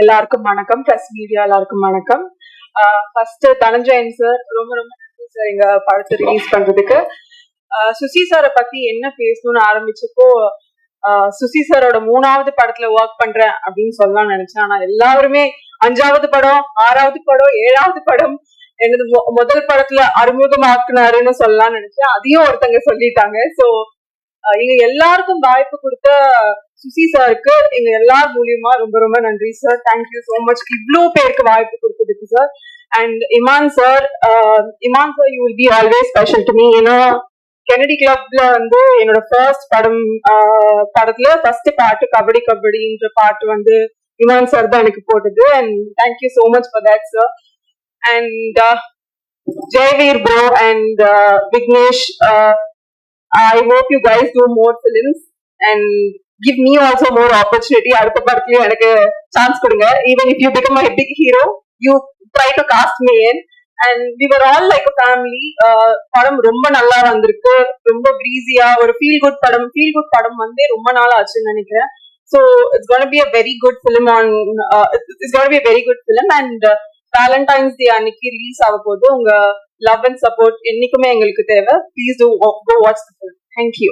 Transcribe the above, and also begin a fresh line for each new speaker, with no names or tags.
எல்லாருக்கும் வணக்கம். Press media எல்லாருக்கும் வணக்கம். ஃபர்ஸ்ட் தனஞ்சயன் சார் ரொம்ப ரொம்ப நன்றி சார் எங்க படத்தை ரிலீஸ் பண்றதுக்கு. சுசி சாரை பத்தி என்ன பேசணும்னு ஆரம்பிச்சப்போ சுசி சாரோட 3வது படத்துல ஒர்க் பண்றேன் அப்படின்னு சொல்லலாம் நினைச்சேன். ஆனா எல்லாருமே 5வது படம், 6வது படம், 7வது படம் எனது முதல் படத்துல அறிமுகமாக்குனாருன்னு சொல்லலாம்னு நினைச்சேன். அதையும் ஒருத்தங்க சொல்லிட்டாங்க. ஸோ எங்க எல்லாருக்கும் வாய்ப்பு கொடுத்த சுசி சாருக்கு எங்க எல்லார் மூலியமா ரொம்ப ரொம்ப நன்றி சார். தேங்க்யூ ஸோ மச் இவ்வளோ பேருக்கு வாய்ப்பு கொடுத்ததுக்கு sir. And Imman sir you will be always special to me. ஏன்னா கெனடி கிளப்ல வந்து என்னோட ஃபர்ஸ்ட் படத்துல ஃபர்ஸ்ட் பாட்டு கபடி கபடின்ற பாட்டு வந்து இமான் சார் தான் எனக்கு போட்டது. And thank you so much for that sir. And Jayveer bro and Vignesh, I hope you guys do more films and give me also more opportunity. அடுத்த படத்துலயும் எனக்கு சான்ஸ் கொடுங்க. Even if you become a big hero, you try to cast me in. And we were all like a family. படம் ரொம்ப நல்லா வந்திருக்கு. ரொம்ப பிரீஸியா ஒரு ஃபீல் குட் படம் வந்து ரொம்ப நாள் ஆச்சுன்னு நினைக்கிறேன். So it's going to be a very good film and Valentine's Day அன்னைக்கு ரிலீஸ் ஆக போது. உங்க லவ் அண்ட் சப்போர்ட் என்னைக்குமே எங்களுக்கு தேவை. Please do go watch the film. Thank you.